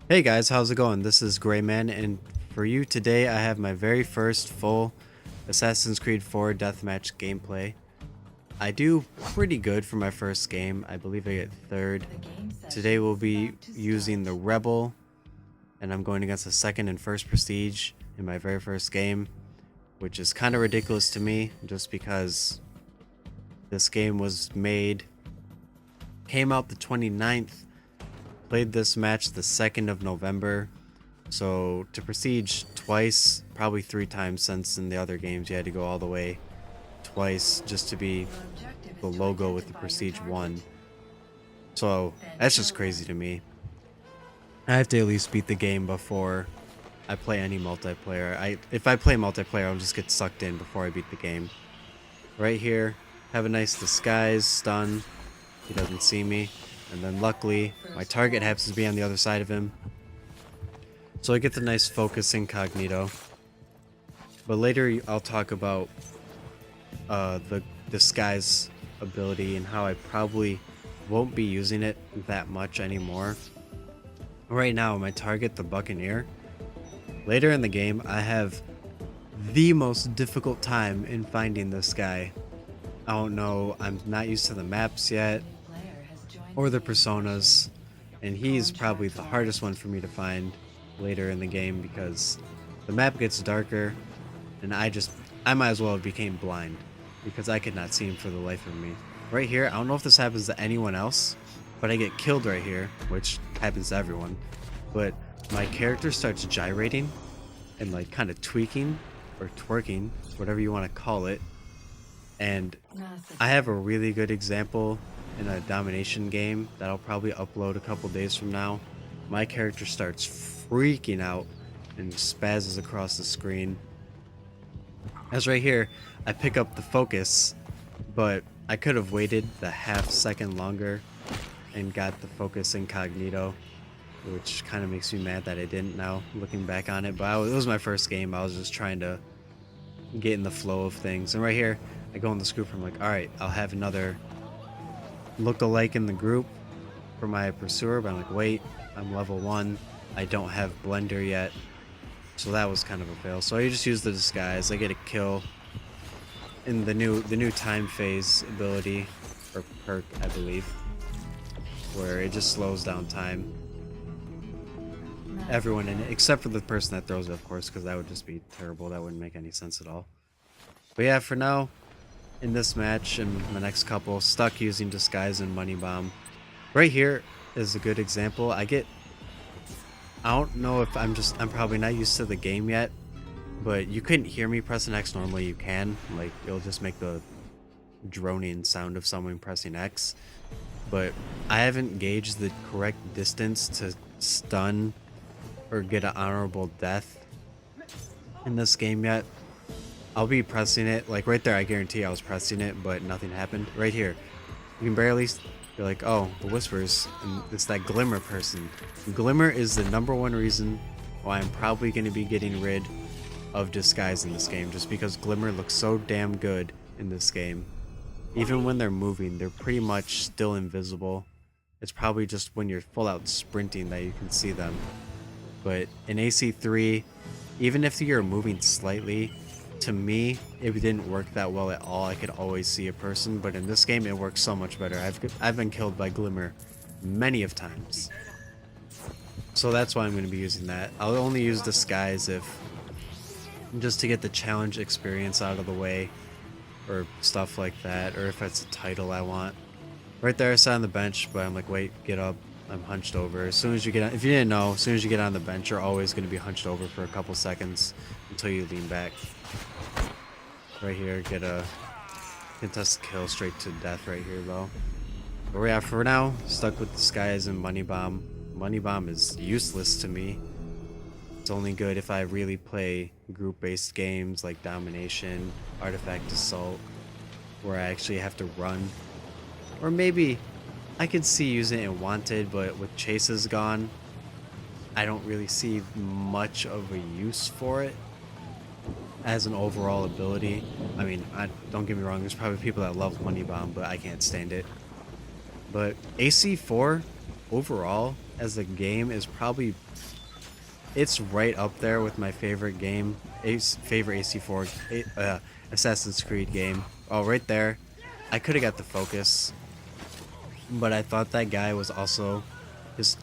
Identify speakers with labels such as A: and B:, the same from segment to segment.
A: Hey guys, how's it going? This is Grayman, and for you today, I have my very first full Assassin's Creed 4 Deathmatch gameplay. I do pretty good for my first game. I believe I get third. Today we'll be using the Rebel, and I'm going against the second and first prestige in my very first game, which is kind of ridiculous to me, just because this game was came out the 29th. Played this match the 2nd of November. So to prestige twice, probably 3 times, since in the other games you had to go all the way twice just to be the logo with the prestige 1. So that's just crazy to me. I have to at least beat the game before I play any multiplayer. If I play multiplayer, I'll just get sucked in before I beat the game. Right here, have a nice disguise, stun. He doesn't see me. And then luckily, my target happens to be on the other side of him. So I get the nice focus incognito. But later I'll talk about the disguise ability and how I probably won't be using it that much anymore. Right now, my target, the Buccaneer. Later in the game, I have the most difficult time in finding this guy. I don't know, I'm not used to the maps yet or the personas, and he's probably the hardest one for me to find later in the game because the map gets darker and I might as well have became blind because I could not see him for the life of me. Right here, I don't know if this happens to anyone else, but I get killed right here, which happens to everyone, but my character starts gyrating and like kind of tweaking or twerking, whatever you want to call it. And I have a really good example in a domination game that I'll probably upload a couple days from now. My character starts freaking out and spazzes across the screen. As right here, I pick up the focus, but I could have waited the half second longer and got the focus incognito, which kind of makes me mad that I didn't now, looking back on it. But it was my first game. I was just trying to get in the flow of things. And right here, I go in this group. I'm like, all right, I'll have another look-alike in the group for my pursuer, but I'm like, wait, I'm level 1. I don't have blender yet, so that was kind of a fail. So I just use the disguise. I get a kill in the new time phase ability or perk, I believe, where it just slows down time. Everyone in it, except for the person that throws it, of course, because that would just be terrible. That wouldn't make any sense at all. But yeah, for now, in this match and my next couple, stuck using disguise and money bomb. Right here is a good example. I don't know if I'm probably not used to the game yet, but you couldn't hear me pressing X. Normally you can, like it'll just make the droning sound of someone pressing X, but I haven't gauged the correct distance to stun or get an honorable death in this game yet. I'll be pressing it, like right there, I guarantee I was pressing it, but nothing happened. Right here, you can barely, you're like, oh, the whispers, and it's that Glimmer person. Glimmer is the #1 reason why I'm probably going to be getting rid of disguise in this game, just because Glimmer looks so damn good in this game. Even when they're moving, they're pretty much still invisible. It's probably just when you're full out sprinting that you can see them. But in AC3, even if you're moving slightly, to me, it didn't work that well at all. I could always see a person, but in this game, it works so much better. I've been killed by Glimmer many of times. So that's why I'm going to be using that. I'll only use disguise just to get the challenge experience out of the way, or stuff like that, or if it's a title I want. Right there, I sat on the bench, but I'm like, wait, get up. I'm hunched over. As soon as you get on, if you didn't know, as soon as you get on the bench, you're always going to be hunched over for a couple seconds until you lean back. Right here, get a contested kill straight to death right here though. But yeah, for now, stuck with disguise and money bomb. Money bomb is useless to me. It's only good if I really play group-based games like domination, artifact assault, where I actually have to run. Or maybe I could see using it in wanted, but with chases gone, I don't really see much of a use for it as an overall ability. I mean, don't get me wrong, there's probably people that love money bomb, but I can't stand it. But AC4, overall as a game is probably, it's right up there with my favorite game, favorite AC4 Assassin's Creed game. Oh, right there. I could have got the focus, but I thought that guy was also his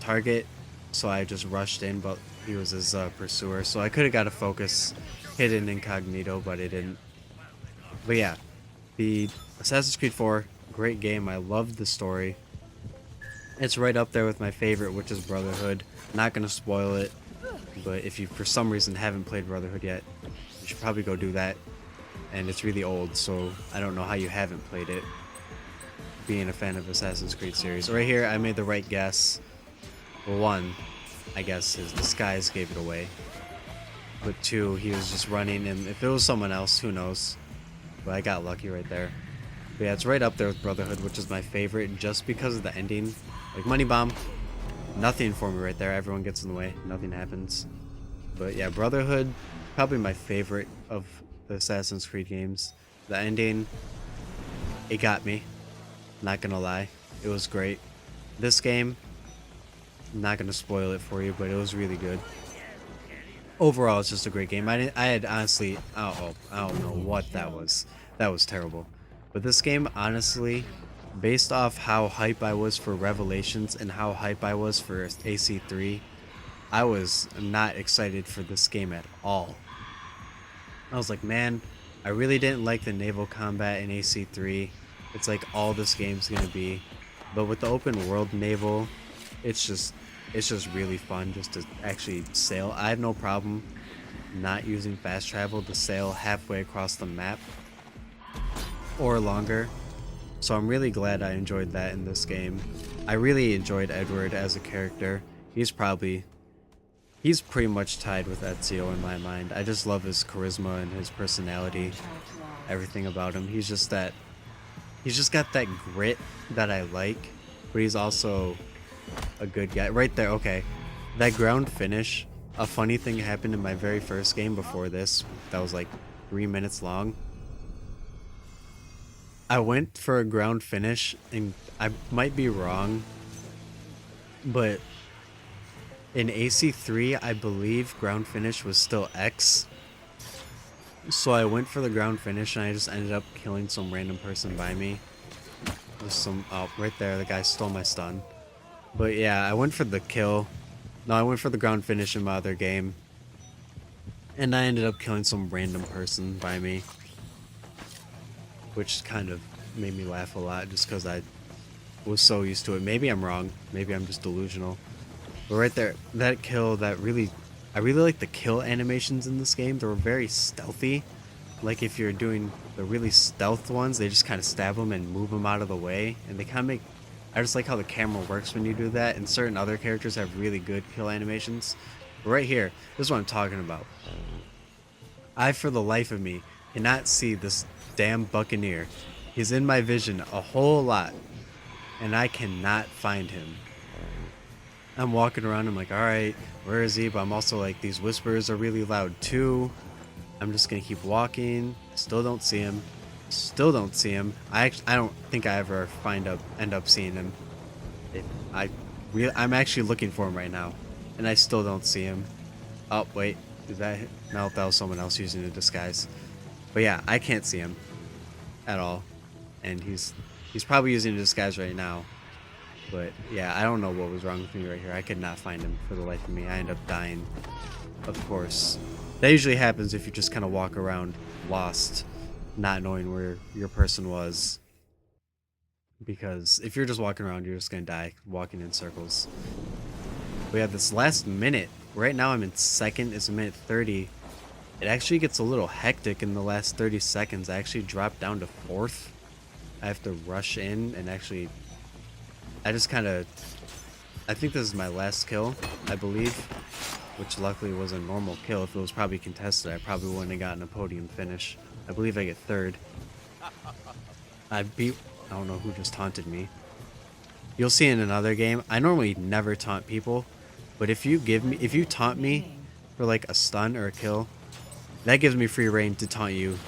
A: target, so I just rushed in, but he was his pursuer, so I could have got a focus hidden incognito, but it didn't. But yeah, the Assassin's Creed 4, great game. I loved the story. It's right up there with my favorite, which is Brotherhood. Not gonna spoil it, but if you for some reason haven't played Brotherhood yet, you should probably go do that. And it's really old, so I don't know how you haven't played it, being a fan of Assassin's Creed series. Right here, I made the right guess. Well, one, I guess his disguise gave it away. But two, he was just running, and if it was someone else, who knows? But I got lucky right there. But yeah, it's right up there with Brotherhood, which is my favorite, just because of the ending. Like Money Bomb, nothing for me right there. Everyone gets in the way, nothing happens. But yeah, Brotherhood, probably my favorite of the Assassin's Creed games. The ending, it got me. Not gonna lie, it was great. This game, I'm not gonna spoil it for you, but it was really good. Overall, it's just a great game. I had honestly, I don't know what that was. That was terrible. But this game, honestly, based off how hype I was for Revelations and how hype I was for AC3, I was not excited for this game at all. I was like, man, I really didn't like the naval combat in AC3. It's like all this game's gonna be. But with the open world naval, it's just really fun just to actually sail. I have no problem not using fast travel to sail halfway across the map or longer. So I'm really glad I enjoyed that in this game. I really enjoyed Edward as a character. He's pretty much tied with Ezio in my mind. I just love his charisma and his personality, everything about him. He's just got that grit that I like, but he's also a good guy. Right there, okay. That ground finish, a funny thing happened in my very first game before this that was like 3 minutes long. I went for a ground finish, and I might be wrong, but in AC3, I believe ground finish was still X. So I went for the ground finish, and I just ended up killing some random person by me. Oh, right there, the guy stole my stun. But yeah, I went for the kill. No, I went for the ground finish in my other game. And I ended up killing some random person by me, which kind of made me laugh a lot just because I was so used to it. Maybe I'm wrong. Maybe I'm just delusional. But right there, that kill, I really like the kill animations in this game. They were very stealthy. Like if you're doing the really stealth ones, they just kind of stab them and move them out of the way. And they kind of make, I just like how the camera works when you do that. And certain other characters have really good kill animations. But right here, this is what I'm talking about. I, for the life of me, cannot see this damn Buccaneer. He's in my vision a whole lot, and I cannot find him. I'm walking around, I'm like, alright, where is he? But I'm also like, these whispers are really loud too. I'm just gonna keep walking. Still don't see him. Still don't see him. I don't think I ever end up seeing him. I'm actually looking for him right now, and I still don't see him. Oh wait, is that him? No, that was someone else using a disguise. But yeah, I can't see him at all, and he's probably using a disguise right now. But yeah, I don't know what was wrong with me right here. I could not find him for the life of me. I end up dying, of course. That usually happens if you just kind of walk around lost, not knowing where your person was. Because if you're just walking around, you're just gonna die walking in circles. We have this last minute. Right now I'm in second. It's a minute 30. It actually gets a little hectic in the last 30 seconds. I actually dropped down to fourth. I have to rush in and actually... I think this is my last kill, I believe. Which luckily was a normal kill. If it was probably contested, I probably wouldn't have gotten a podium finish. I believe I get third. I don't know who just taunted me. You'll see in another game, I normally never taunt people, but if you taunt me for like a stun or a kill, that gives me free reign to taunt you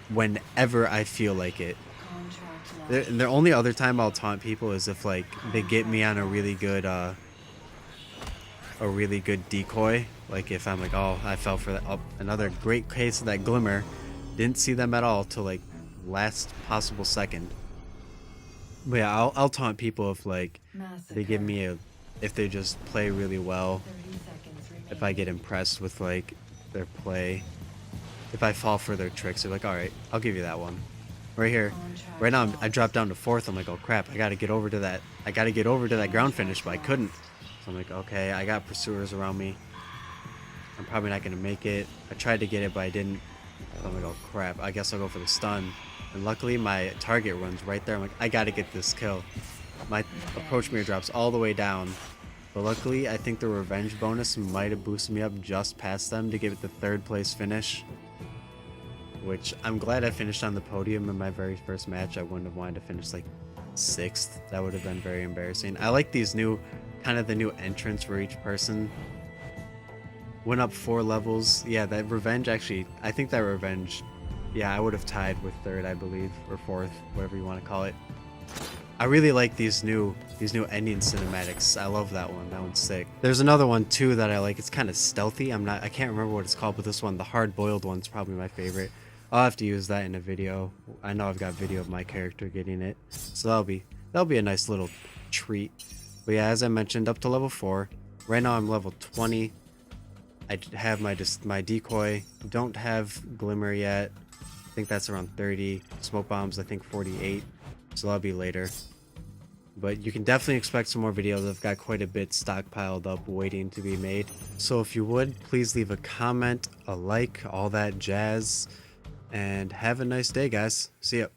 A: whenever I feel like it. The only other time I'll taunt people is if like they get me on a really good decoy. Like if I'm like, oh, I fell for that. Oh, another great case of that glimmer. Didn't see them at all till like last possible second. But yeah, I'll taunt people if like they give me a, if they just play really well. If I get impressed with like their play, if I fall for their tricks, they're like, all right, I'll give you that one. Right here, right now I dropped down to fourth. I'm like, oh crap, I gotta get over to that. I gotta get over to that ground finish, but I couldn't. So I'm like, okay, I got pursuers around me. I'm probably not gonna make it. I tried to get it, but I didn't. So I'm like, oh crap, I guess I'll go for the stun. And luckily my target runs right there. I'm like, I gotta get this kill. My approach mirror drops all the way down. But luckily, I think the revenge bonus might have boosted me up just past them to give it the third place finish. Which I'm glad I finished on the podium in my very first match. I wouldn't have wanted to finish like 6th. That would have been very embarrassing. I like these new, kind of the new entrants for each person. Went up 4 levels. Yeah, that revenge actually, I think that revenge, yeah, I would have tied with 3rd, I believe, or 4th, whatever you want to call it. I really like these new ending cinematics. I love that one. That one's sick. There's another one too that I like. It's kind of stealthy. I can't remember what it's called, but this one, the hard-boiled one's probably my favorite. I'll have to use that in a video. I know I've got video of my character getting it, so that'll be a nice little treat. But yeah, as I mentioned, up to level 4. Right now I'm level 20. I have my decoy. Don't have glimmer yet. I think that's around 30. Smoke bombs, I think 48. So that'll be later. But you can definitely expect some more videos. I've got quite a bit stockpiled up waiting to be made. So if you would, please leave a comment, a like, all that jazz. And have a nice day, guys. See ya.